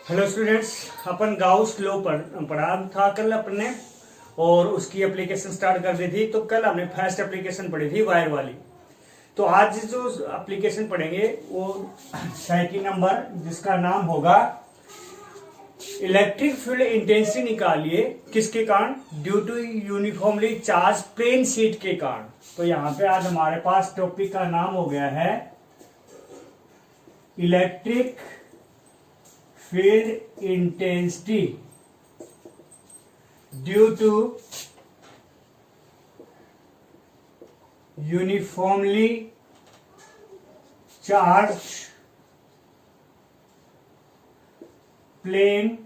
Hello students, अपन Gauss law पढ़ा था कल अपने और उसकी एप्लीकेशन स्टार्ट कर दी थी। तो कल हमने फर्स्ट एप्लीकेशन पढ़ी थी वायर वाली। तो आज जो एप्लीकेशन पढ़ेंगे वो सेकंड नंबर, जिसका नाम होगा इलेक्ट्रिक फील्ड इंटेंसिटी निकालिए किसके कारण, due to uniformly charge plane sheet के कारण। तो यहां पे आज हमारे पास टॉपिक का नाम हो गया है electric field intensity due to uniformly charge plane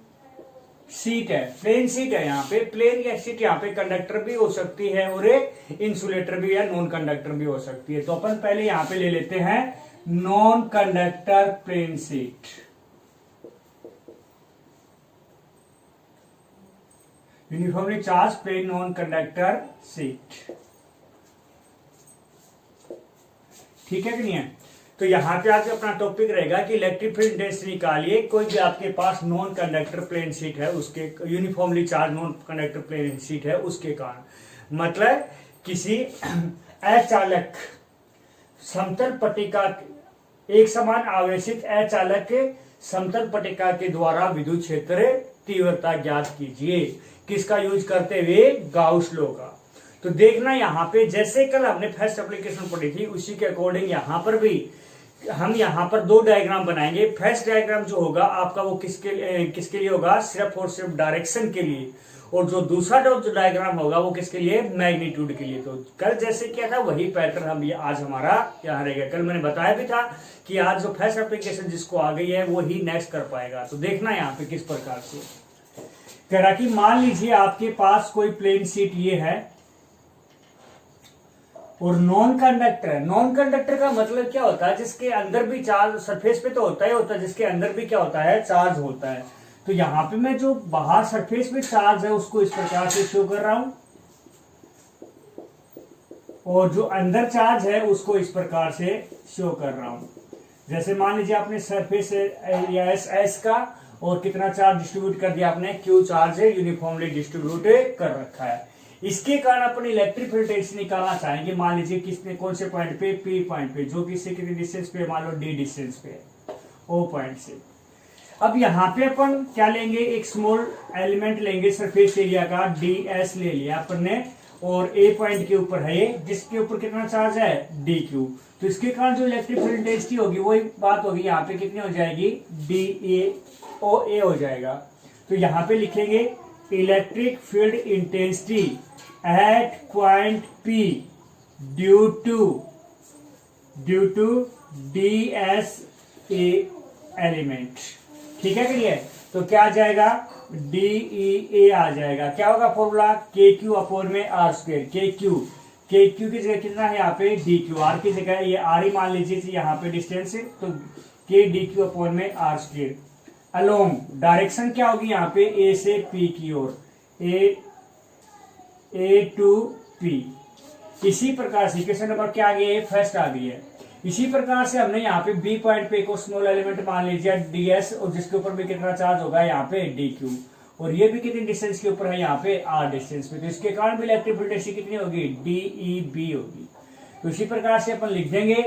sheet है। प्लेन शीट है यहाँ पे, प्लेन या शीट यहाँ पे कंडक्टर भी हो सकती है और इंसुलेटर भी या नॉन कंडक्टर भी हो सकती है। तो अपन पहले यहाँ पे ले लेते हैं non conductor plane sheet. Uniformly charge plane non conductor sheet, ठीक है कि नहीं है। तो यहां पे आज अपना टॉपिक रहेगा कि इलेक्ट्रिक फील्ड इंटेंसिटी निकालिए कोई भी आपके पास नॉन कंडक्टर प्लेन शीट है, उसके uniformly charge non conductor plane sheet है उसके कारण। मतलब किसी अचालक समतल पट्टिका, एक समान आवेशित अचालक समतल पट्टिका के द्वारा विद्युत क्षेत्र तीव्रता ज्ञात कीजिए। किसका यूज करते हुए, गाउस लॉ का। तो देखना यहाँ पे जैसे कल हमने फर्स्ट एप्लीकेशन पढ़ी थी उसी के अकॉर्डिंग यहाँ पर भी हम यहाँ पर दो डायग्राम बनाएंगे। फर्स्ट डायग्राम जो होगा आपका वो किसके लिए होगा, सिर्फ और सिर्फ डायरेक्शन के लिए, और जो दूसरा जो डायग्राम होगा वो किसके लिए, मैग्नीट्यूड के लिए। तो कल जैसे किया था वही पैटर्न हम आज हमारा यहाँ रहेगा। कल मैंने बताया भी था कि आज जो फर्स्ट एप्लीकेशन जिसको आ गई है वो ही नेक्स्ट कर पाएगा। तो देखना यहाँ पे किस प्रकार से कह रहा कि मान लीजिए आपके पास कोई प्लेन शीट ये है और नॉन कंडक्टर है। नॉन कंडक्टर का मतलब क्या होता है, जिसके अंदर भी चार्ज, सरफेस पे तो होता है, जिसके अंदर भी क्या होता है, चार्ज होता है। तो यहां पे मैं जो बाहर सरफेस पे चार्ज है उसको इस प्रकार से शो कर रहा हूं और जो अंदर चार्ज है उसको इस प्रकार से शो कर रहा हूं। जैसे मान लीजिए आपने सरफेस एरिया एस का और कितना चार्ज डिस्ट्रीब्यूट कर दिया आपने, क्यू चार्ज है यूनिफॉर्मली डिस्ट्रीब्यूट कर रखा है। इसके कारण अपन इलेक्ट्रिक फील्ड इंटेंसिटी निकालना चाहेंगे। मान लीजिए किसने कौन से पॉइंट पे, पी पॉइंट पे, जो किससे कितने डिस्टेंस पे, मान लो डी डिस्टेंस पे, ओ पॉइंट से। अब यहाँ पे अपन क्या लेंगे, एक स्मॉल एलिमेंट लेंगे सरफेस एरिया का, डी एस ले लिया अपन ने, और ए पॉइंट के ऊपर है ये, जिसके ऊपर कितना चार्ज है, डी क्यू। तो इसके कारण जो इलेक्ट्रिक फील्ड इंटेंसिटी होगी वही बात होगी, यहाँ पे कितनी हो जाएगी, डी ए ओ ए हो जाएगा। तो यहाँ पे लिखेंगे electric field intensity at point P due to D S A element, ठीक है कि है। तो क्या आ जाएगा, डी ई ए आ जाएगा। क्या होगा फॉर्मूला, के क्यू अपॉन में आर स्क्वायर। के क्यू की जगह कितना है यहाँ पे, डी क्यू। आर की जगह ये आर ही मान लीजिए यहाँ पे डिस्टेंस है, तो के डी क्यू अपॉन में आर स्क्वायर। अलोंग डायरेक्शन क्या होगी यहाँ पे, ए से पी की ओर, ए टू पी। इसी प्रकार से इक्वेशन नंबर क्या आ गई है, फर्स्ट आ गई है। इसी प्रकार से हमने यहाँ पे बी पॉइंट पे को स्मॉल एलिमेंट मान लीजिए ds, और जिसके ऊपर भी कितना चार्ज होगा यहाँ पे dq, और ये भी कितनी डिस्टेंस के ऊपर है, यहाँ पे r डिस्टेंस पे। तो इसके कारण भी इलेक्ट्रिक फील्ड इंटेंसिटी कितनी होगी, dEb होगी। तो इसी प्रकार से अपन लिख देंगे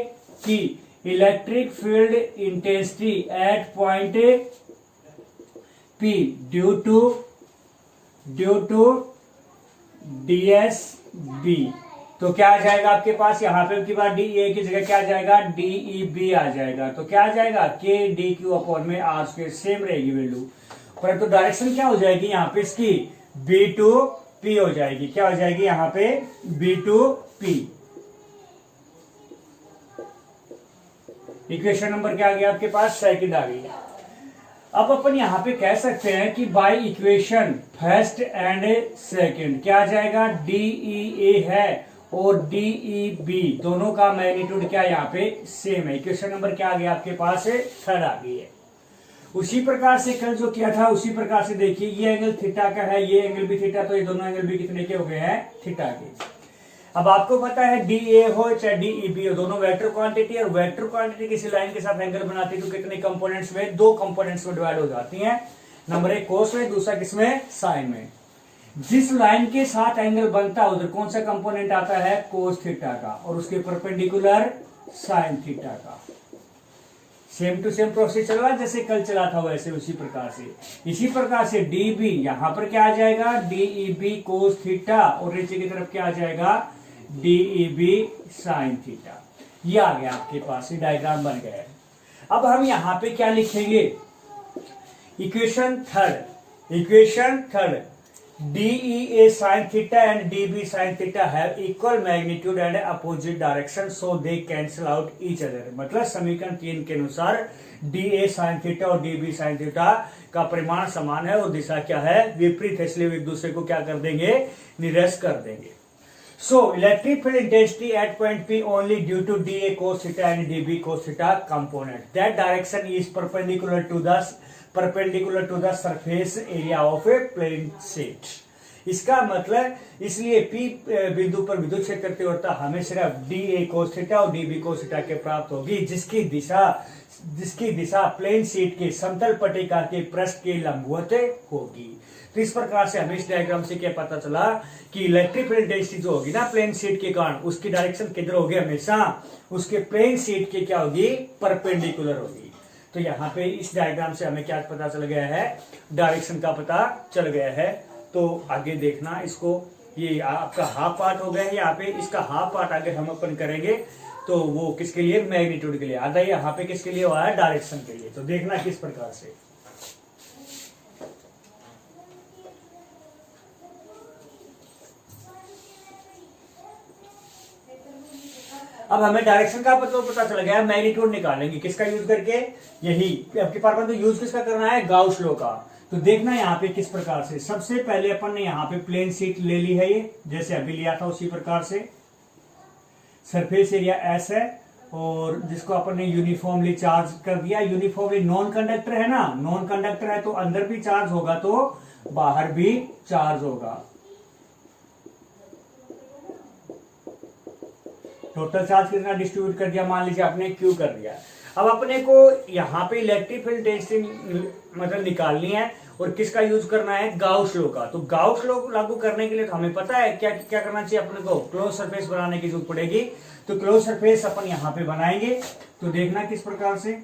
कि electric field intensity at point P due to DSB। तो क्या आ जाएगा आपके पास, यहाँ पे की बार डी ए की जगह क्या आ जाएगा, DEB आ जाएगा। तो क्या आ जाएगा, के डी क्यू अपॉन में आर स्क्वायर, सेम रहेगी वैल्यू, परंतु डायरेक्शन क्या हो जाएगी यहाँ पे इसकी, बी टू पी हो जाएगी। क्या हो जाएगी यहाँ पे, B to P. Equation number क्या आ गया आपके पास, सेकंड आ गई। अब अपन यहाँ पे कह सकते हैं कि by equation first and second क्या आ जाएगा, DEA है और DEB दोनों का मैग्नीट्यूड क्या यहाँ पे सेम है। इक्वेशन नंबर क्या आ गया आपके पास, थर्ड आ गई है। उसी प्रकार से कल जो किया था उसी प्रकार से देखिए, ये एंगल थीटा का है, ये एंगल भी थीटा, तो ये दोनों एंगल भी कितने के हो गए हैं, थीटा के। अब आपको पता है डी ए हो चाहे डी ई बी हो, दोनों वेक्टर क्वांटिटी, और वेक्टर क्वांटिटी किसी लाइन के साथ एंगल बनाती है तो कितने कंपोनेंट्स में, दो कंपोनेंट्स में डिवाइड हो जाती हैं। नंबर एक कोस में, दूसरा किसमें, साइन में। जिस लाइन के साथ एंगल बनता है उधर कौन सा कंपोनेंट आता है, कोस थीटा का, और उसके परपेंडिकुलर साइन थीटा का। सेम टू सेम प्रोसेस चल रहा है जैसे कल चला था वैसे उसी प्रकार से। इसी प्रकार से डी बी यहां पर क्या आ जाएगा, D E B cos theta, और नीचे की तरफ क्या आ जाएगा, D E B sine theta. ये आ गया आपके पास, ये डायग्राम बन गया है। अब हम यहां पे क्या लिखेंगे, equation third, DEA sin theta and DB sin theta have equal magnitude and opposite direction, so they cancel out each other। मतलब समीकरण 3 के अनुसार DA sin theta और DB sin theta का परिमाण समान है और दिशा क्या है, विपरीत है, इसलिए एक दूसरे को क्या कर देंगे, निरस्त कर देंगे। So electric field intensity at point P only due to DA cos theta and DB cos theta component. That direction is perpendicular to the surface area of a plane sheet। इसका मतलब, इसलिए P बिंदु पर विद्युत क्षेत्र की तीव्रता हमें सिर्फ DA cos थीटा और DB cos थीटा के प्राप्त होगी, जिसकी दिशा प्लेन शीट के समतल पट्टिका के पृष्ठ के लंबवत होगी। तो इस प्रकार से हमें इस डायग्राम से क्या पता चला कि इलेक्ट्रिक फील्ड इंटेंसिटी जो होगी ना प्लेन शीट के कारण, उसकी डायरेक्शन किधर होगी, हमेशा उसके प्लेन शीट के क्या होगी, परपेंडिकुलर होगी। तो यहाँ पे इस डायग्राम से हमें क्या पता चल गया है, डायरेक्शन का पता चल गया है। तो आगे देखना इसको, ये आपका हाफ पार्ट हो गया है यहाँ पे, इसका हाफ पार्ट आगे हम अपन करेंगे। तो वो किसके लिए, मैग्नीट्यूड के लिए। आधा यहाँ पे किसके लिए हुआ है, डायरेक्शन के लिए। तो देखना किस प्रकार से। अब हमें डायरेक्शन का पता चल गया, मैग्नीट्यूड निकालेंगे किसका यूज करके, यही आपके पास तो यूज किसका करना है, गाउस लॉ का। तो देखना यहाँ पे किस प्रकार से। सबसे पहले अपन ने यहाँ पे प्लेन शीट ले ली है, ये जैसे अभी लिया था उसी प्रकार से। सरफेस एरिया एस है और जिसको अपन ने यूनिफॉर्मली चार्ज कर दिया। यूनिफॉर्मली नॉन कंडक्टर है ना, नॉन कंडक्टर है तो अंदर भी चार्ज होगा तो बाहर भी चार्ज होगा। टोटल चार्ज कितना डिस्ट्रीब्यूट कर दिया, मान लीजिए आपने क्यू कर दिया। अब अपने को यहाँ पे इलेक्ट्रिक फील्ड इंटेंसिटी मतलब निकालनी है और किसका यूज करना है, गाउस लॉ का। तो गाउस लॉ लागू करने के लिए तो हमें पता है क्या क्या करना चाहिए, अपने को क्लोज सरफेस बनाने की जरूरत पड़ेगी। तो क्लोज सरफेस अपन यहाँ पे बनाएंगे। तो देखना किस प्रकार से।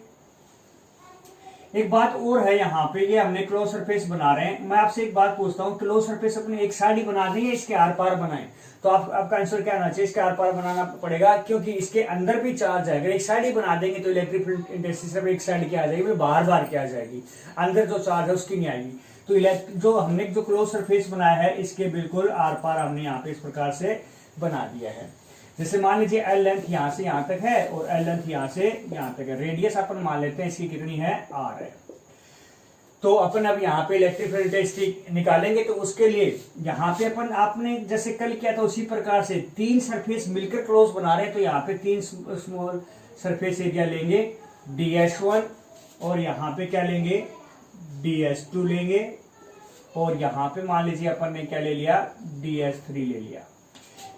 एक बात और है यहाँ पे, ये हमने क्लोज सरफेस बना रहे हैं। मैं आपसे एक बात पूछता हूँ, क्लोज सरफेस अपने एक साइड ही बना देंगे, इसके आर पार बनाएं। तो आपका आंसर क्या आना चाहिए, इसके आर पार बनाना पड़ेगा, क्योंकि इसके अंदर भी चार्ज है। अगर एक साइड ही बना देंगे तो इलेक्ट्रिक फील्ड इंटेंसिटी सिर्फ एक साइड की आ जाएगी, बार की आ जाएगी, अंदर जो चार्ज है उसकी नहीं आएगी। तो जो हमने जो क्लोज सरफेस बनाया है इसके बिल्कुल आर पार हमने यहाँ पे इस प्रकार से बना दिया है। जैसे मान लीजिए एल लेंथ यहाँ से यहाँ तक है और एल लेंथ यहाँ से यहाँ तक है। रेडियस अपन मान लेते हैं इसकी कितनी है, आर है। तो अपन अब यहाँ पे इलेक्ट्रिक फील्ड इंटेंसिटी निकालेंगे। तो उसके लिए यहाँ पे अपन आपने जैसे कल किया था उसी प्रकार से तीन सरफेस मिलकर क्लोज बना रहे हैं। तो यहाँ पे तीन स्मॉल सरफेस एरिया लेंगे, DS1, और यहाँ पे क्या लेंगे, DS2 लेंगे, और यहाँ पे मान लीजिए अपन ने क्या ले लिया, DS3 ले लिया।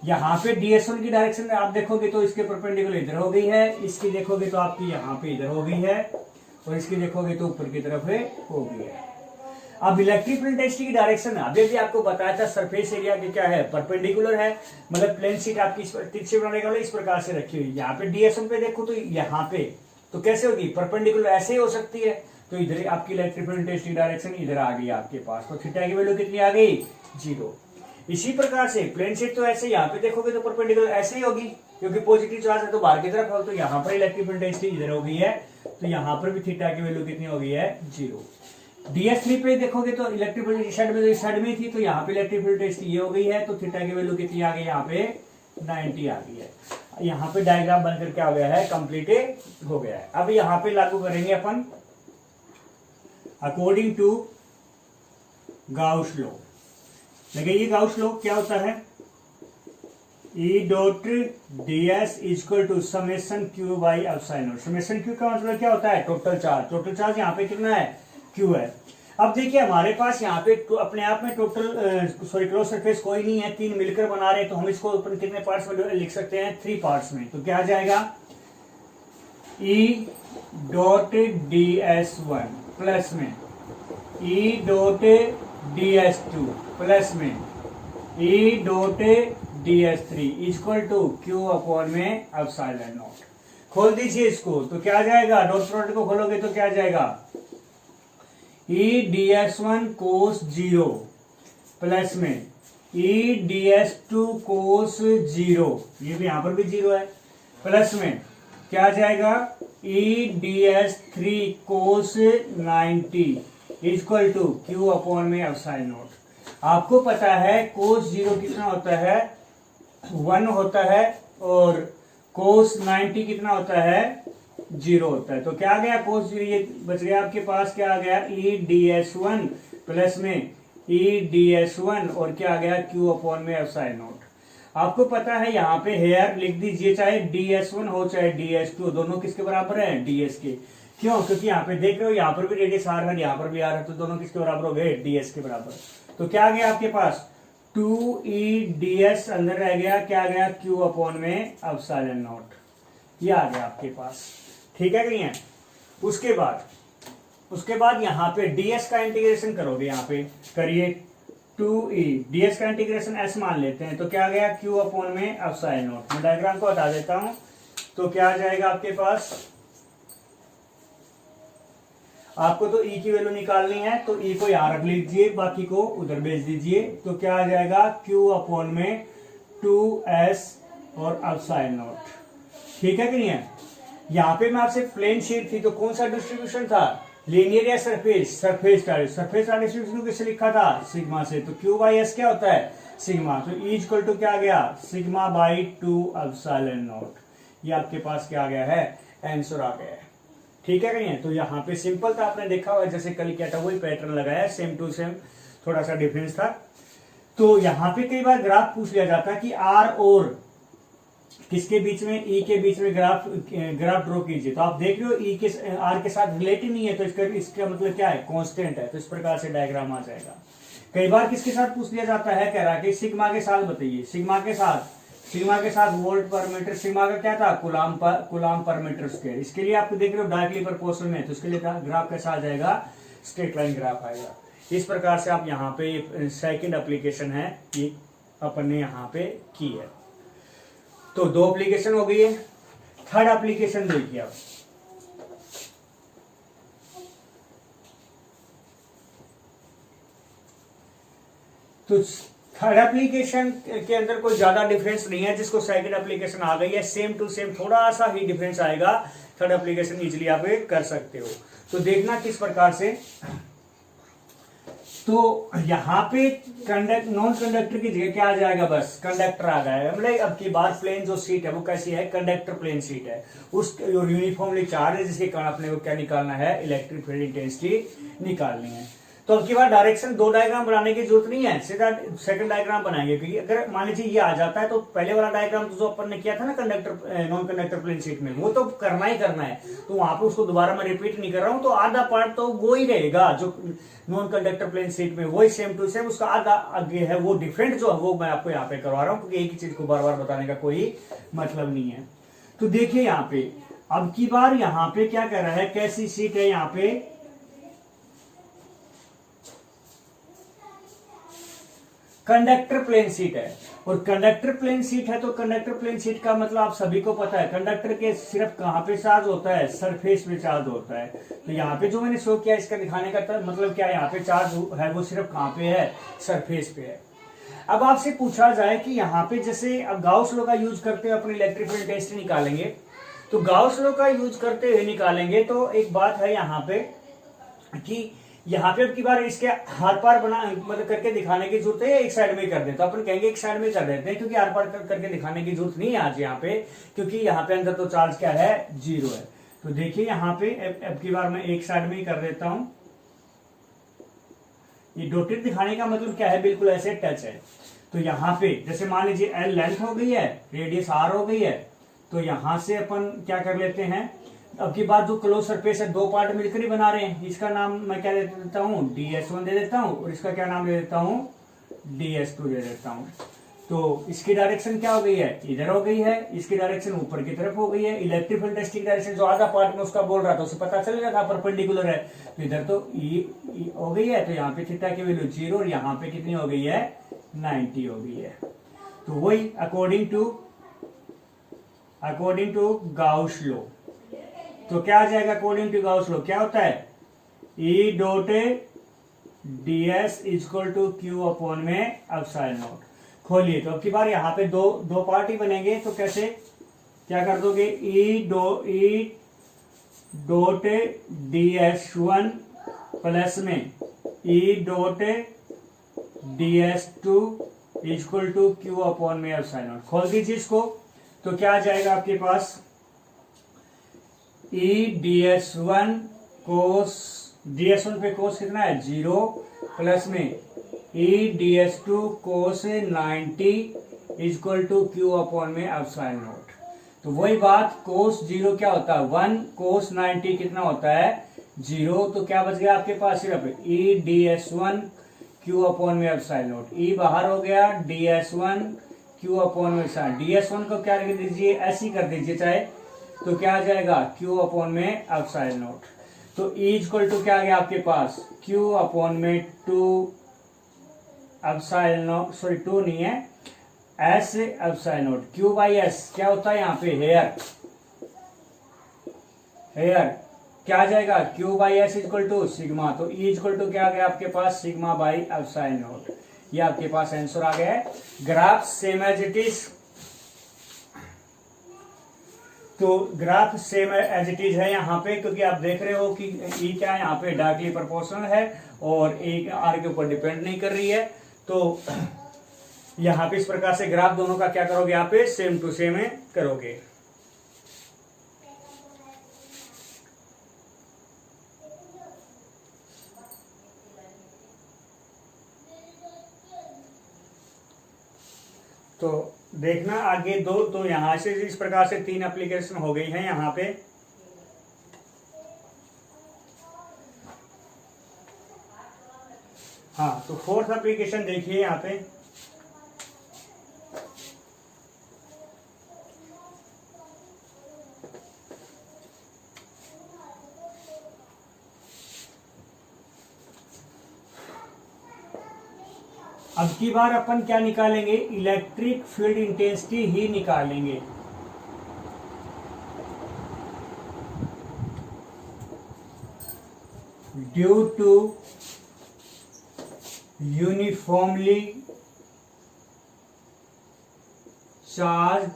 यहाँ पे DS1 की डायरेक्शन आप देखोगे तो इसके परपेंडिकुलर इधर हो गई है, इसकी देखोगे तो आपकी यहाँ पे इधर हो गई है, और इसकी देखोगे तो ऊपर की तरफ हो गई है। अब इलेक्ट्रिक फील्ड इंटेंसिटी की डायरेक्शन अभी भी आपको बताया था, सरफेस एरिया की क्या है, परपेंडिकुलर है। मतलब प्लेन शीट आपकी तिरछे बनाने का इस प्रकार से रखी हुई। यहाँ पे DS1 पे देखो तो यहाँ पे तो कैसे होगी, परपेंडिकुलर ऐसे ही हो सकती है। तो इधर आपकी इलेक्ट्रिक फील्ड इंटेंसिटी डायरेक्शन इधर आ गई आपके पास। तो थीटा की वैल्यू कितनी आ गई, 0। इसी प्रकार से प्लेन शीट तो ऐसे यहाँ पे देखोगे तो परपेंडिकुलर ऐसे ही होगी, क्योंकि पॉजिटिव चार्ज है तो बाहर की तरफ हो। तो यहाँ पर इलेक्ट्रिक फील्ड इंटेंसिटी इधर हो गई है, तो यहाँ पर भी थीटा की वैल्यू कितनी हो गई है, 0। DS3 पे देखोगे तो इलेक्ट्रिक फील्ड इस साइड में थी, तो यहाँ पे इलेक्ट्रिक फील्ड इंटेंसिटी ये हो गई है, तो थीटा की वैल्यू कितनी आ गई, यहाँ पे 90 आ गई है। यहाँ पे डायग्राम बनकर क्या हो गया है, कंप्लीट हो गया है। अब यहाँ पे लागू करेंगे अपन अकॉर्डिंग टू गाउस लॉ। लगाइए गाउस लॉ क्या होता है, E.ds equal to summation Q by epsilon naught. समेशन Q का मतलब क्या होता है, टोटल चार्ज। टोटल चार्ज यहाँ पे कितना है, Q है। अब देखिए हमारे पास यहाँ पे तो अपने आप में टोटल क्लोज सरफेस कोई नहीं है, 3 मिलकर बना रहे हैं, तो हम इसको अपन कितने पार्ट्स में लिख सकते हैं, 3 पार्ट्स में। तो क्या आ जाएगा, ई डॉट ds1 प्लस में ई डॉट ds2 प्लस में E dot ds3 equal to Q upon में एप्सिलॉन नॉट। खोल दीजिए इसको, तो क्या आ जाएगा, डॉट प्रोडक्ट को खोलोगे तो क्या आ जाएगा, ई ds1 कोस 0 प्लस में ई ds2 कोस 0, ये भी यहां पर भी 0 है, प्लस में क्या आ जाएगा, E ds3 cos 90 equal to Q upon में एप्सिलॉन नॉट। आपको पता है कोस 0 कितना होता है, 1 होता है, और कोस 90 कितना होता है, 0 होता है। तो क्या आ गया, कोस 0 ये बच गया आपके पास, क्या आ गया, ई ds1 प्लस में ई ds1 और क्या आ गया, क्यू अपॉन में एप्सिलॉन नॉट। आपको पता है यहाँ पे हेयर लिख दीजिए, चाहे ds1 हो चाहे ds2, दोनों किसके बराबर है, ds के। क्यों, क्योंकि यहाँ पे देख रहे हो यहाँ पर भी रेडियस r है, यहाँ पर भी r है, तो दोनों किसके बराबर हो गए, ds के बराबर। तो क्या आ गया आपके पास, 2e ds अंदर रह गया, क्या आ गया, क्यू अपॉन में एप्सिलॉन नॉट, ये आ गया आपके पास। ठीक है कि नहीं है। उसके बाद यहाँ पे ds का इंटीग्रेशन करोगे, यहाँ पे करिए 2e, ds का इंटीग्रेशन s मान लेते हैं, तो क्या आ गया, q अपॉन में एप्सिलॉन नॉट। मैं डायग्राम को हटा देता हूं, तो क्या आ जाएगा आपके पास, आपको तो e की वैल्यू निकालनी है, तो e को यहां रख लीजिए, बाकी को उधर भेज दीजिए, तो क्या आ जाएगा, q अपॉन में 2s और एप्सिलॉन नॉट। ठीक है कि नहीं है। यहाँ पे मैं आपसे प्लेन शीट थी, तो कौन सा डिस्ट्रीब्यूशन था, लीनियर या सरफेस का डिस्ट्रीब्यूशन किससे लिखा था, सिग्मा से। तो क्यू बाई एस क्या होता है, सिग्मा। तो ई इक्वल टू क्या आ गया, सिग्मा बाई 2 एप्सिलॉन नॉट। ये आपके पास क्या आ गया है, आंसर आ गया है। ठीक है कि नहीं है। तो यहाँ पे सिंपल था, आपने देखा हुआ जैसे कल क्या था, वही पैटर्न लगाया, सेम टू सेम, थोड़ा सा डिफरेंस था। तो यहाँ पे कई बार ग्राफ पूछ लिया जाता है कि आर और किसके बीच में, ई के बीच में ग्राफ ड्रॉ कीजिए। तो आप देख रहे हो ई के आर के साथ रिलेटिव नहीं है, तो इसका मतलब क्या है, कांस्टेंट है। तो इस प्रकार से डायग्राम आ जाएगा। कई बार किसके साथ पूछ लिया जाता है, कह रहा है कि सिग्मा के साथ बताइए, सिग्मा के साथ वोल्ट पर मीटर, सिग्मा का क्या था, कुलाम पर मीटर स्क्वायर। इसके लिए आपको देख रहे हो डायरेक्टली प्रोपोर्शनल में, तो इसके लिए ग्राफ कैसा आ जाएगा, स्ट्रेट लाइन ग्राफ आएगा। इस प्रकार से आप यहाँ पे सेकंड एप्लीकेशन है ये अपन ने यहाँ पे की है। तो 2 एप्लीकेशन हो गई है। थर्ड एप्लीकेशन देखिए आप, तो थर्ड एप्लीकेशन के अंदर कोई ज्यादा डिफरेंस नहीं है, जिसको सेकंड एप्लीकेशन आ गई है, सेम टू सेम, थोड़ा सा ही डिफरेंस आएगा। थर्ड एप्लीकेशन इजीली आप कर सकते हो। तो देखना किस प्रकार से, तो यहाँ पे नॉन कंडक्टर की जगह क्या आ जाएगा, बस कंडक्टर आ जाएगा। मतलब अब की बार प्लेन जो सीट है वो कैसी है, कंडक्टर प्लेन सीट है, उस यूनिफॉर्मली चार्ज है, जिसके कारण अपने को क्या निकालना है, इलेक्ट्रिक फील्ड इंटेंसिटी निकालनी है। तो अब की बार डायरेक्शन 2 डायग्राम बनाने की जरूरत नहीं है, सीधा सेकंड डायग्राम बनाएंगे। क्योंकि अगर मान लीजिए ये आ जाता है, तो पहले वाला डायग्राम जो अपन ने किया था ना नॉन कंडक्टर प्लेन शीट में, वो तो करना ही करना है। तो वहां पे उसको दोबारा मैं रिपीट नहीं कर रहा हूं, तो आधा पार्ट तो वो ही रहेगा जो नॉन कंडक्टर प्लेन शीट में, वही सेम टू सेम। उसका आधा आगे है वो डिफरेंट जो है, वो मैं आपको यहाँ पे करवा रहा हूँ, क्योंकि एक ही चीज को बार बार बताने का कोई मतलब नहीं है। तो देखिए यहाँ पे अब की बार यहाँ पे क्या कर रहा है, कैसी शीट है, यहाँ पे कंडक्टर प्लेन शीट है। और कंडक्टर प्लेन शीट है, तो कंडक्टर प्लेन शीट का मतलब आप सभी को पता है, कंडक्टर के सिर्फ कहां पे चार्ज होता है, सरफेस पे चार्ज होता है। तो यहाँ पे जो मैंने शो किया, इसका दिखाने का मतलब क्या है, यहाँ पे चार्ज है वो सिर्फ कहां पे है, सरफेस पे है। अब आपसे पूछा जाए कि यहाँ पे जैसे अब गाउस लॉ का यूज करते हुए अपनी इलेक्ट्रिक फील्ड इंटेंसिटी निकालेंगे, तो गाउस लॉ का यूज करते हुए निकालेंगे, तो एक बात है यहाँ पे कि यहाँ पे अब की बार इसके हार पार बना मतलब करके दिखाने की जरूरत है, एक साइड में कर देते, तो अपन कहेंगे एक साइड में कर देते हैं, क्योंकि हार पार करके दिखाने की जरूरत नहीं है आज यहाँ पे, क्योंकि यहाँ पे अंदर तो चार्ज क्या है, 0 है। तो देखिए यहाँ पे अब की बार मैं एक साइड में ही कर देता हूं। ये डॉटेड दिखाने का मतलब क्या है, बिल्कुल ऐसे टच है। तो यहाँ पे जैसे मान लीजिए L लेंथ हो गई है, रेडियस R हो गई है, तो यहां से अपन क्या कर लेते हैं, अब की बात जो क्लोज सरफेस है दो पार्ट मिलकर ही बना रहे हैं, इसका नाम मैं क्या दे देता हूँ ds1 दे देता हूँ और इसका क्या नाम दे देता हूँ ds2 दे देता हूँ। तो इसकी डायरेक्शन क्या हो गई है, इधर हो गई है, इसकी डायरेक्शन ऊपर की तरफ हो गई है। इलेक्ट्रिक फील्ड टेस्ट की डायरेक्शन जो आधा पार्ट में उसका बोल रहा था उसे पता चल गया था परपेंडिकुलर है, तो इधर तो ई हो गई है, तो यहाँ पे थीटा की वैल्यू 0 और यहाँ पे कितनी हो गई है 90 हो गई है। तो वही अकॉर्डिंग टू गाउस लॉ, तो क्या आ जाएगा अकॉर्डिंग टू गाउस लॉ, क्या होता है E dot ds equal to Q upon में एप्सिलॉन नॉट। खोलिए, तो अब की बार यहाँ पे दो पार्ट ही बनेंगे, तो कैसे क्या कर दोगे E डॉट ds1 प्लस में E dot ds2 equal to Q upon में एप्सिलॉन नॉट। खोल दीजिए इसको, तो क्या आ जाएगा आपके पास E ds1 कोस, ds1 पे कोस कितना है 0 प्लस में E ds2 cos 90 equal to Q upon में एप्सिलॉन नॉट। तो वही बात कोस 0 क्या होता है 1, कोस 90 कितना होता है 0, तो क्या बच गया आपके पास सिर्फ E ds1 क्यू अपॉन में एप्सिलॉन नॉट। E बाहर हो गया ds1 क्यू अपॉन में एप्सिलॉन, ds1 को क्या लिख दीजिए ऐसे ही कर दीजिए चाहे, तो क्या आ जाएगा Q अपॉन में एप्सिलॉन नॉट। तो E इक्वल टू क्या आ गया आपके पास Q अपॉन में 2 एप्सिलॉन नॉट, सॉरी 2 नहीं है S epsilon not. Q by S क्या होता है यहाँ पे हेयर क्या आ जाएगा Q by S equal to sigma. तो E इक्वल टू क्या आ गया आपके पास सिग्मा बाई एप्सिलॉन नॉट। ये आपके पास आंसर आ गया है। Graph same as it is, तो graph same as it is है यहाँ पे, क्योंकि आप देख रहे हो कि E क्या है यहाँ पे डायरेक्टली प्रोपोर्शनल है और E R के ऊपर डिपेंड नहीं कर रही है। तो यहाँ पे इस प्रकार से ग्राफ दोनों का क्या करोगे यहाँ पे सेम टू सेम करोगे। तो देखना आगे दो, तो यहां से इस प्रकार से 3 एप्लीकेशन हो गई हैं यहाँ पे। हाँ, तो 4th एप्लीकेशन देखिए यहाँ पे। अब की बार अपन क्या निकालेंगे इलेक्ट्रिक फील्ड इंटेंसिटी ही निकालेंगे। Due to uniformly charge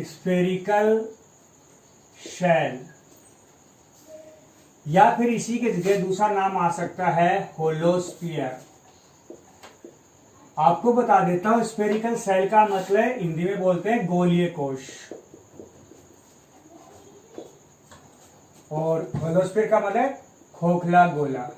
spherical shell, या फिर इसी के जगह दूसरा नाम आ सकता है होलोस्फीयर। आपको बता देता हूं स्फेरिकल सेल का मतलब हिंदी में बोलते हैं गोलीय कोश, और होलोस्फीयर का मतलब खोखला गोला।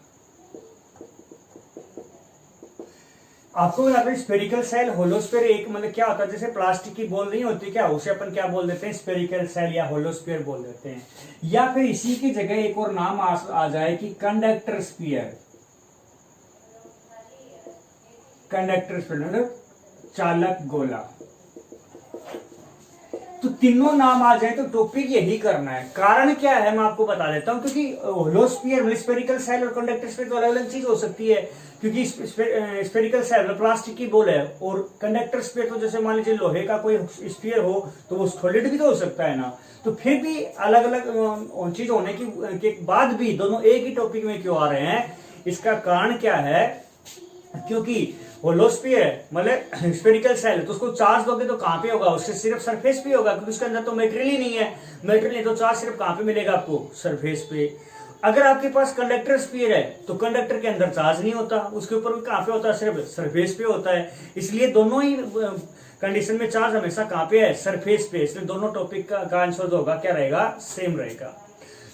आपको बता स्फेरिकल सेल होलोस्फीयर एक मतलब क्या होता है, जैसे प्लास्टिक की बॉल नहीं होती क्या, उसे अपन क्या बोल देते हैं स्फेरिकल सेल या होलोस्फीयर बोल देते हैं। या फिर इसी की जगह एक और नाम आ जाए कि कंडक्टर स्फीयर। कंडक्टर स्फीयर मतलब चालक गोला। तो तीनों नाम आ जाए तो टॉपिक यही करना है। कारण क्या है मैं आपको बता देता हूं, क्योंकि होलोस्फीयर स्फेरिकल सेल और कंडक्टर स्फीयर तो अलग अलग चीज हो सकती है, क्योंकि स्फेरिकल सेल प्लास्टिक की बॉल है और कंडक्टर स्फीयर तो जैसे मान लीजिए लोहे का कोई स्फीयर हो तो वो सॉलिड भी तो हो सकता है ना। तो फिर भी अलग अलग चीज होने के बाद भी दोनों एक ही टॉपिक में क्यों आ रहे हैं, इसका कारण क्या है, क्योंकि होलोस्फीयर है मतलब स्फेरिकल सेल, तो उसको चार्ज दोगे तो कहां पे होगा, उससे सिर्फ सरफेस पे होगा, क्योंकि उसके अंदर तो मेटेरियल ही नहीं है। मेटेरियल नहीं तो चार्ज सिर्फ कहां पे मिलेगा आपको, सरफेस पे। अगर आपके पास कंडक्टर स्फीयर है तो कंडक्टर के अंदर चार्ज नहीं होता, उसके ऊपर भी कहां पे होता है, सिर्फ सरफेस पे होता है। इसलिए दोनों ही कंडीशन में चार्ज हमेशा कहां पे है, सरफेस पे। इसलिए दोनों टॉपिक का आंसर जो होगा क्या रहेगा, सेम रहेगा।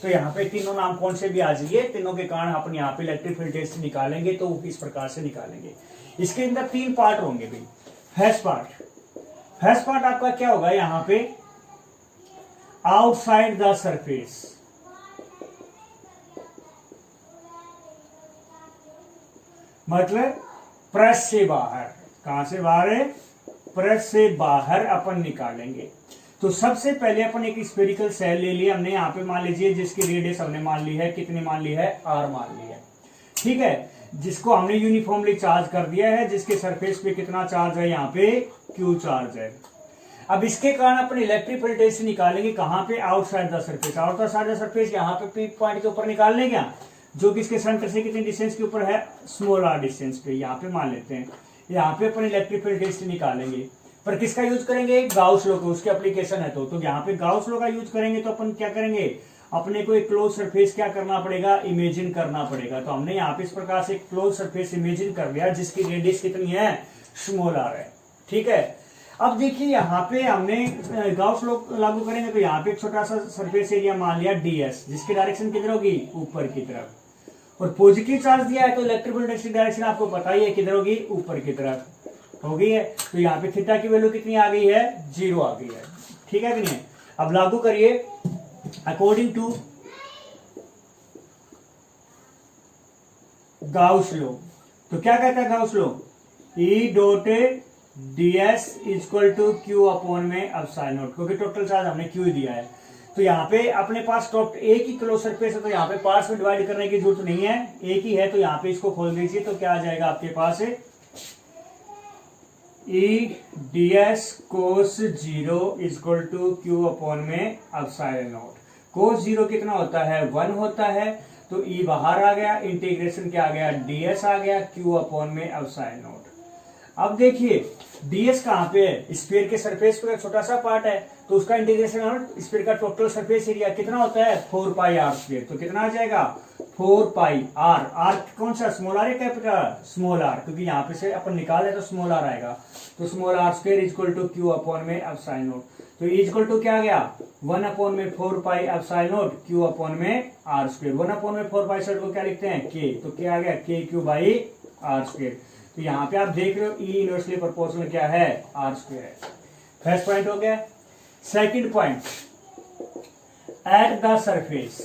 तो यहाँ पे तीनों नाम कौन से भी आ जाइए, तीनों के कारण अपन यहाँ पे इलेक्ट्रिक फील्ड टेस्ट निकालेंगे तो इस प्रकार से निकालेंगे। इसके अंदर 3 पार्ट होंगे भाई। फर्स्ट पार्ट फर्स्ट पार्ट आपका क्या होगा यहां पे, आउटसाइड द सरफेस, मतलब प्रेस से बाहर। कहां से बाहर है, प्रेस से बाहर अपन निकालेंगे। तो सबसे पहले अपन एक स्फेरिकल सेल ले लिया हमने, यहाँ पे मान लीजिए जिसकी रेडियस हमने मान ली है, कितनी मान ली है, आर मान ली है, ठीक है, जिसको हमने यूनिफॉर्मली चार्ज कर दिया है, जिसके सरफेस पे कितना चार्ज है, यहाँ पे क्यू चार्ज है। अब इसके कारण अपन इलेक्ट्रिक फील्ड डेंसिटी निकालेंगे कहां पे, outside the surface. Outside the surface यहाँ पे पी पॉइंट के ऊपर निकाल लेंगे, जो कि इसके सेंटर से कितने डिस्टेंस के ऊपर है, स्मॉल आर डिस्टेंस पे, यहाँ पे मान लेते हैं। यहाँ पे अपन इलेक्ट्रिक फील्ड डेंसिटी निकालेंगे, पर किसका यूज करेंगे, गाउस लॉ को, उसके एप्लीकेशन है। तो यहाँ पे गाउस लॉ का यूज करेंगे तो अपन क्या करेंगे, अपने को एक क्लोज सरफेस क्या करना पड़ेगा, इमेजिन करना पड़ेगा। तो हमने यहाँ पे इस प्रकार से एक क्लोज सरफेस इमेजिन कर लिया, जिसकी रेडियस कितनी है, स्मॉल आर है, ठीक है। अब देखिए यहाँ पे हमने गाउस लॉ लागू करेंगे, तो यहाँ पे एक छोटा सा सरफेस एरिया मान लिया ds, जिसकी डायरेक्शन किधर होगी, ऊपर की तरफ, और पॉजिटिव चार्ज दिया है तो इलेक्ट्रिक फील्ड डेंसिटी डायरेक्शन आपको पता ही है किधर होगी, ऊपर की तरफ हो गई है। तो यहाँ पे थीटा की वैल्यू कितनी आ गई है, 0 आ गई है, ठीक है कि नहीं। अब लागू करिए अकॉर्डिंग टू गाउस लॉ। तो क्या कहता है Gauss law, E dot ds equal to Q upon में एप्सिलॉन नॉट, क्योंकि टोटल चार्ज हमने क्यू दिया है। तो यहाँ पे अपने पास टॉप एक ही क्लोज सरफेस है, तो यहाँ पे पार्ट्स में डिवाइड करने की जरूरत नहीं है, एक ही है। तो यहाँ पे इसको खोल दीजिए, तो क्या आ जाएगा आपके पास, E ds cos 0 equal to Q upon में एप्सिलॉन नॉट। कोस 0 कितना होता है, 1 होता है, तो ई बाहर आ गया, इंटीग्रेशन क्या आ गया, ds आ गया, क्यू अपॉन में एप्सिलॉन नॉट। अब देखिए ds कहां पे है, स्फीयर के सरफेस पे छोटा सा पार्ट है, तो उसका इंटीग्रेशन स्फीयर का टोटल सरफेस एरिया कितना होता है, 4 पाई आर स्क्वायर। तो कितना आ जाएगा, 4 पाई आर, आर कौन सा, स्मॉल आर है कैपिटल, स्मॉल आर, क्योंकि यहाँ पे से अपन निकाले तो स्मॉल आर आएगा। तो small r square equal to Q upon में एप्सिलॉन नॉट। तो इक्वल टू क्या आ गया, 1 अपॉन में 4 pi epsilon naught Q upon में आर स्क्वायर। 1 अपॉन में 4 पाई सेट को क्या लिखते हैं, के, तो क्या आ गया, के क्यू बाई आर स्क्वायर। तो यहाँ पे आप देख रहे हो ई इनवर्सली प्रोपोर्शनल क्या है, आर स्क्वायर है। फर्स्ट पॉइंट हो गया। Second point, at the surface,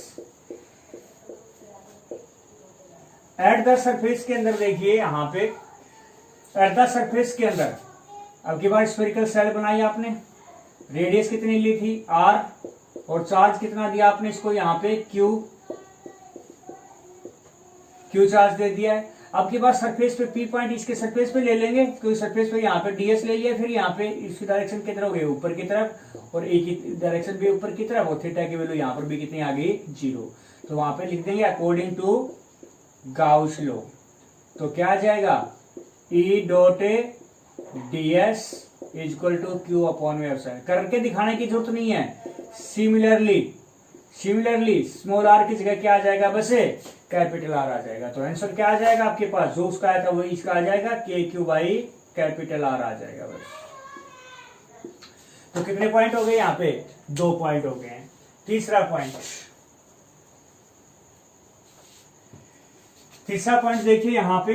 at the surface के अंदर देखिए यहाँ पे, एट द सरफेस के अंदर अब की बार स्फेरिकल सेल बनाई आपने, रेडियस कितनी ली थी, आर, और चार्ज कितना दिया आपने इसको, यहाँ पे क्यू चार्ज दे दिया है। अब के बाद सरफेस पे पी पॉइंट इसके सरफेस पे ले लेंगे, क्योंकि सरफेस पे यहाँ पे ds ले लिया, फिर यहाँ पे इसकी डायरेक्शन किधर हो गई, ऊपर की तरफ, और ए की डायरेक्शन भी ऊपर की तरफ, और थीटा की वैल्यू यहाँ पर भी कितनी आ गई, 0। तो वहां पे लिख देंगे अकॉर्डिंग टू गाउस लॉ। तो क्या आ जाएगा, E dot ds equal to Q upon में एप्सिलॉन। करके दिखाने की जरूरत नहीं है। सिमिलरली स्मॉल आर की जगह क्या आ जाएगा, बस कैपिटल आर आ जाएगा। तो आंसर क्या आ जाएगा आपके पास, जो उसका आया था वही इसका आ जाएगा, के क्यू बाई कैपिटल आर आ जाएगा बस। तो कितने पॉइंट हो गए यहाँ पे, 2 पॉइंट हो गए हैं। तीसरा पॉइंट देखिए यहाँ पे,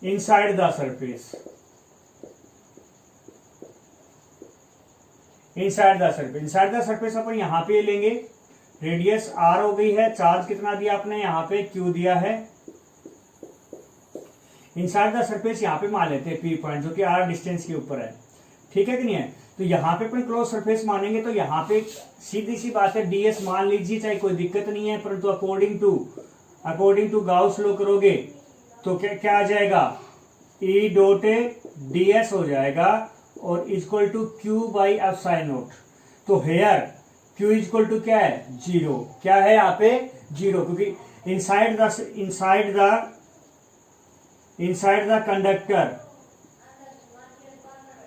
inside the surface, inside the surface अपन यहाँ पे लेंगे, रेडियस आर हो गई है, चार्ज कितना दिया आपने, यहाँ पे क्यू दिया है। इनसाइड द सरफेस यहाँ पे मान लेते हैं पी पॉइंट, जो कि आर डिस्टेंस के ऊपर है, ठीक है कि नहीं है। तो यहाँ पे अपन क्लोज सरफेस मानेंगे, तो यहाँ पे सीधी सी बात है, ds मान लीजिए, चाहे कोई दिक्कत नहीं है, परंतु अकॉर्डिंग टू गाउस लॉ करोगे तो क्या आ जाएगा, ई डॉट ds हो जाएगा, और equal to Q by epsilon naught. तो हेयर क्यू इक्वल टू क्या है, 0। क्या है यहाँ पे, 0, क्योंकि इनसाइड द कंडक्टर,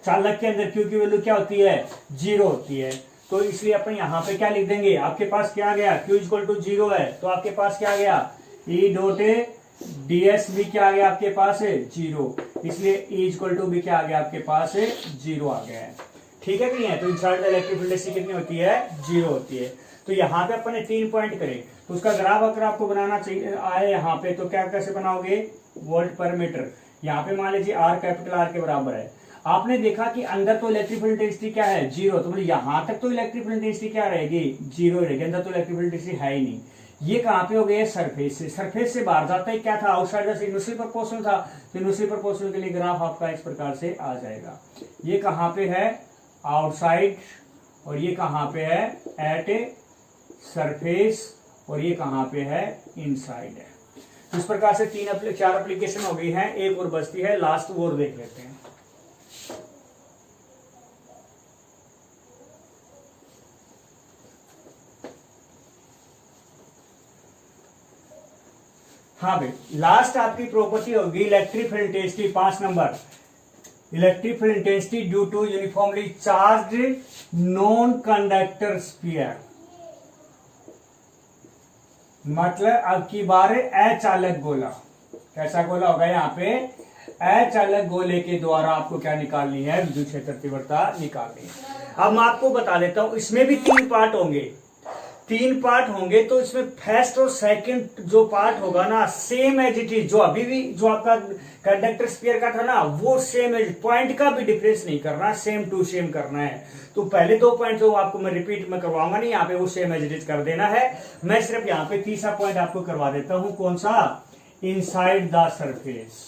चालक के अंदर क्यू की वैल्यू क्या होती है, 0 होती है। तो इसलिए अपन यहाँ पे क्या लिख देंगे, आपके पास क्या आ गया, क्यू इक्वल टू 0 है, तो आपके पास क्या आ गया, ई डॉट ds भी क्या आ गया आपके पास है, 0। इसलिए E इक्वल टू भी क्या आ गया आपके पास है, 0 आ गया है, ठीक है कि नहीं है। तो inside the electric field density कितनी होती है, 0 होती है। तो यहाँ पे अपन ने 3 पॉइंट करे, तो उसका ग्राफ अगर आपको बनाना चाहिए आए यहाँ पे, तो क्या कैसे बनाओगे, वोल्ट पर मीटर। यहाँ पे मान लीजिए आर कैपिटल आर के बराबर है। आपने देखा कि अंदर तो इलेक्ट्रिक फील्ड इंटेंसिटी क्या है, जीरो, तो बोले यहां तक तो इलेक्ट्रिक फील्ड इंटेंसिटी क्या रहेगी, जीरो रहेगी, अंदर तो इलेक्ट्रिक फील्ड इंटेंसिटी है ही नहीं। ये कहां पे हो गया, सरफेस से, सरफेस से बाहर जाता है क्या था, आउटसाइड से इनवर्सली प्रोपोर्शनल था, तो इनवर्सली प्रोपोर्शनल के लिए ग्राफ आपका इस प्रकार से आ जाएगा। ये कहां पे है, आउटसाइड, और ये कहां पे है, एट ए सरफेस, और ये कहां पे है, इनसाइड है। तो इस प्रकार से 4 एप्लीकेशन हो गई हैं, एक और बचती है लास्ट, वो और देख लेते हैं। हाँ भाई, लास्ट आपकी प्रॉपर्टी होगी इलेक्ट्रिक फील्ड इंटेंसिटी 5 नंबर, electric field intensity due to uniformly charged non conductor sphere. मतलब अब की बार अचालक गोला, कैसा गोला होगा यहाँ पे, अचालक गोले के द्वारा आपको क्या निकालनी है, विद्युत क्षेत्र तीव्रता निकालनी है। अब मैं आपको बता देता हूं, इसमें भी 3 पार्ट होंगे, 3 पार्ट होंगे, तो इसमें फर्स्ट और सेकंड जो पार्ट होगा ना, सेम एज इट इज, जो अभी भी जो आपका कंडक्टर स्फीयर का था ना, वो सेम एज, पॉइंट का भी डिफरेंस नहीं करना, सेम टू सेम करना है। तो पहले 2 पॉइंट जो आपको मैं रिपीट में करवाऊंगा नहीं, यहाँ पे वो सेम एज इट इज कर देना है। मैं सिर्फ यहाँ पे तीसरा पॉइंट आपको करवा देता हूं, कौन सा, inside the surface.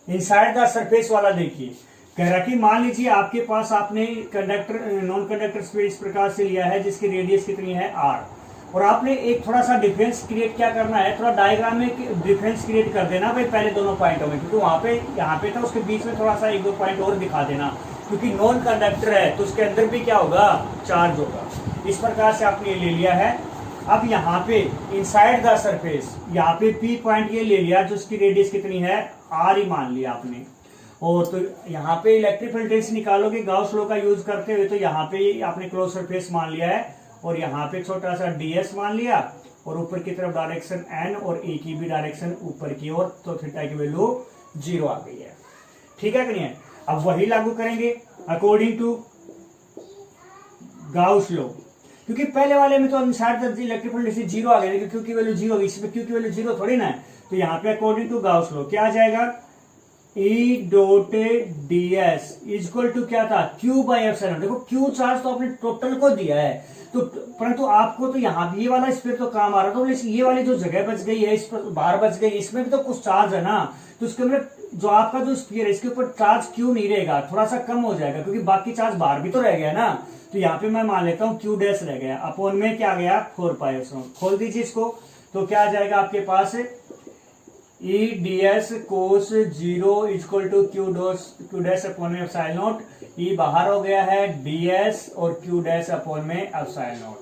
Inside the surface वाला देखिए, कह रहा कि मान लीजिए आपके पास आपने कंडक्टर नॉन कंडक्टर स्फीयर इस प्रकार से लिया है, जिसकी रेडियस कितनी है, r, और आपने एक थोड़ा सा डिफरेंस क्रिएट क्या करना है, थोड़ा डायग्राम में डिफरेंस क्रिएट कर देना भाई, पहले दोनों पॉइंटों में, क्योंकि वहां पे यहाँ पे था, उसके बीच में थोड़ा सा 1-2 पॉइंट और दिखा देना, क्योंकि नॉन कंडक्टर है तो उसके अंदर भी क्या होगा, चार्ज होगा। इस प्रकार से आपने ले लिया है। अब यहाँ पे इनसाइड द सरफेस, यहाँ पे पी पॉइंट ये ले लिया, जो उसकी रेडियस कितनी है, r ही मान लिया आपने, और तो यहाँ पे इलेक्ट्रिक फील्ड इंटेंसिटी निकालोगे गाउस लॉ का यूज करते हुए, तो यहाँ पे आपने क्लोज सरफेस मान लिया है, और यहाँ पे छोटा सा ds मान लिया, और ऊपर की तरफ डायरेक्शन n, और a की भी डायरेक्शन ऊपर की ओर, तो थीटा की वैल्यू 0 आ गई है। ठीक है कि नहीं है। अब वही लागू करेंगे अकॉर्डिंग टू गाउस लॉ, क्योंकि पहले वाले में तो इनसाइड इलेक्ट्रिक फील्ड इंटेंसिटी 0 आ गई, क्यू की वैल्यू 0 होगी, इसमें क्यू की वैल्यू 0 थोड़ी ना है। तो यहाँ पे अकॉर्डिंग टू गाउस लॉ क्या आ जाएगा, E dot ds equal to क्या था, Q बाई एप्सिलॉन। देखो Q चार्ज तो आपने टोटल को दिया है, तो परंतु आपको तो यहाँ भी ये वाला स्फीयर तो काम आ रहा था, तो ये वाली जो जगह बच गई है, इस पर बाहर बच गई, इसमें भी तो कुछ चार्ज है ना, तो इसके अंदर जो आपका जो स्फीयर है, इसके ऊपर चार्ज क्यों नहीं रहेगा, थोड़ा सा कम हो जाएगा, क्योंकि बाकी चार्ज बाहर भी तो रह गया ना। तो यहाँ पे मैं मान लेता हूँ Q डैश रह गया, अपॉन में क्या गया, 4 पाई एप्सिलॉन। खोल दीजिए इसको, तो क्या आ जाएगा आपके पास, E ds cos 0 equal to Q dash upon में एप्सिलॉन नॉट, E बाहर हो गया है, ds और Q डैश अपॉन में एप्सिलॉन नॉट।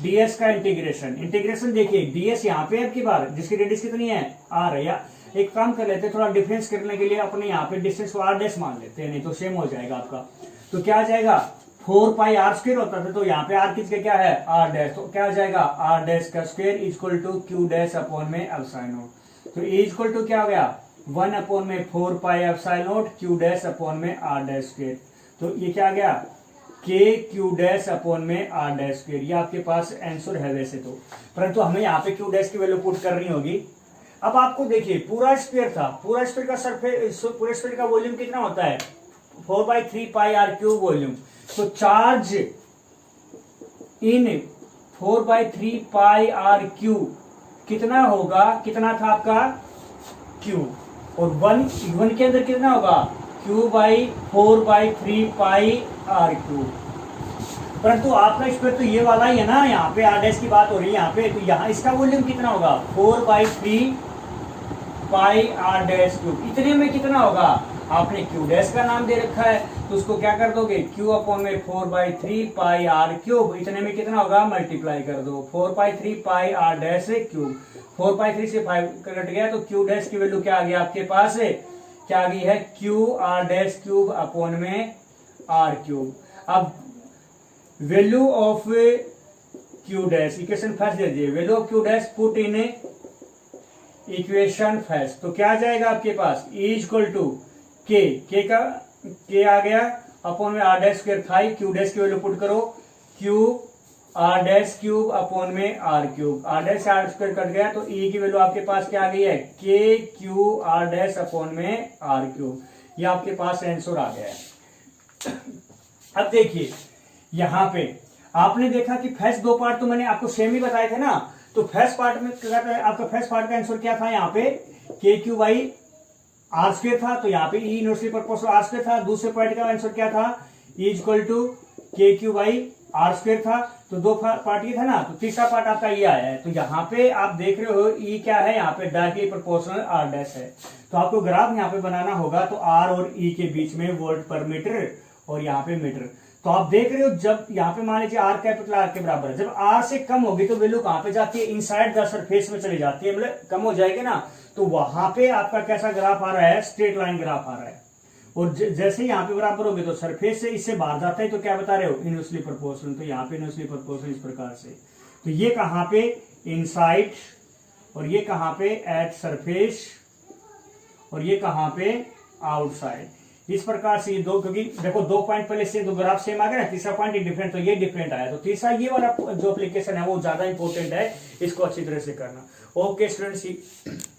ds का इंटीग्रेशन देखिए, ds यहाँ पे आपकी बार, जिसकी रेडियस कितनी है, r है, या एक काम कर लेते हैं, थोड़ा डिफरेंस करने के लिए अपने यहाँ पे डिस्टेंस को r डैश मान लेते हैं, नहीं तो सेम हो जाएगा आपका। तो क्या आ जाएगा, 4 पाई r स्क्वायर होता था, तो यहाँ पे r किसका क्या है, r डैश, तो क्या आ जाएगा, r डैश का square equal to Q dash upon में एप्सिलॉन नॉट। तो ए इक्वल टू क्या हो गया, 1 अपॉन में 4 pi epsilon not Q dash upon में r डैश स्क्वायर। तो ये क्या आ गया, K Q डैश अपॉन में r डैश स्क्वायर। ये आपके पास आंसर है वैसे तो, परंतु हमें यहाँ पे Q डैश की वैल्यू पुट करनी होगी। अब आपको देखिए, पूरा स्फीयर था, पूरा स्फीयर का सरफेस, पूरे स्फीयर का वॉल्यूम कितना होता है, 4/3 पाई r क्यूब वॉल्यूम। तो charge in 4/3 pi r cube कितना होगा, कितना था आपका Q, और 1 के अंदर कितना होगा, Q by 4/3 pi r cube. परंतु आपका स्क्वायर तो ये वाला ही है ना, यहाँ पे r डैश की बात हो रही है यहाँ पे, तो यहाँ इसका वॉल्यूम कितना होगा, 4/3 पाई r डैश क्यूब। इतने में कितना होगा, आपने Q डैश का नाम दे रखा है, तो उसको क्या कर दोगे, Q अपॉन में 4/3 पाई r क्यूब। इतने में कितना होगा, मल्टीप्लाई कर दो, 4/3 पाई r डैश क्यूब। 4/3 से 5 कट गया, तो Q डैश की वैल्यू क्या आ गई आपके पास, क्या आ गई है, Q r dash cube upon में r क्यूब। अब value of Q dash, equation first दे दीजिए, value of Q dash put in equation first, तो क्या आ जाएगा आपके पास, E इक्वल टू K का K आ गया अपॉन में r dash square 5, Q dash की वैल्यू पुट करो, Q r dash cube upon में आर क्यूब, आर डैश से आर स्क्वायर कट गया तो ई की वैल्यू आपके पास क्या आ गई है, के क्यू आर डैश अपॉन में आर क्यूब, ये आपके पास आंसर आ गया है। अब देखिए यहां पे आपने देखा कि फर्स्ट दो पार्ट तो मैंने आपको सेम ही बताए थे ना, तो फर्स्ट पार्ट में आपका फर्स्ट पार्ट का आंसर क्या था, यहाँ पे के क्यू बाई आर स्क्वायर था, तो यहाँ पे ई इनवर्सली प्रोपोर्शनल आर स्क्वायर था। दूसरे पार्ट का आंसर क्या था, ई इक्वल टू के क्यू बाई आर स्क्वायर था। तो दो पार्ट ये था ना, तो तीसरा पार्ट आपका ये आया है। तो यहाँ पे आप देख रहे हो ई क्या है, यहाँ पे डायरेक्टली प्रोपोर्शनल आर डैश है। तो आपको ग्राफ यहाँ पे बनाना होगा, तो आर और ई के बीच में वोल्ट पर मीटर और यहाँ पे मीटर। तो आप देख रहे हो जब यहाँ पे मान लीजिए आर कैपिटल आर के बराबर है, जब आर से कम होगी तो वैल्यू कहां पे जाती है, इनसाइड द सरफेस में चली जाती है, मतलब कम हो जाएगी ना। तो वहां पे आपका कैसा ग्राफ आ रहा है, स्ट्रेट लाइन ग्राफ आ रहा है। और जैसे ही यहाँ पे बराबर होगी तो सरफेस से इससे बाहर जाता है, तो क्या बता रहे हो, इनवर्सली प्रोपोर्शनल। तो यहाँ पे इनवर्सली प्रोपोर्शनल इस प्रकार से, तो ये कहां पे इनसाइड और ये कहां पे एट सरफेस और ये कहां पे आउटसाइड, इस प्रकार से ये दो, क्योंकि देखो दो पॉइंट पहले से दो ग्राफ सेम आ गया ना, तीसरा पॉइंट डिफरेंट, तो ये डिफरेंट आया। तो तीसरा ये वाला जो एप्लीकेशन है वो ज्यादा इंपॉर्टेंट है, इसको अच्छी तरह से करना। Okay students.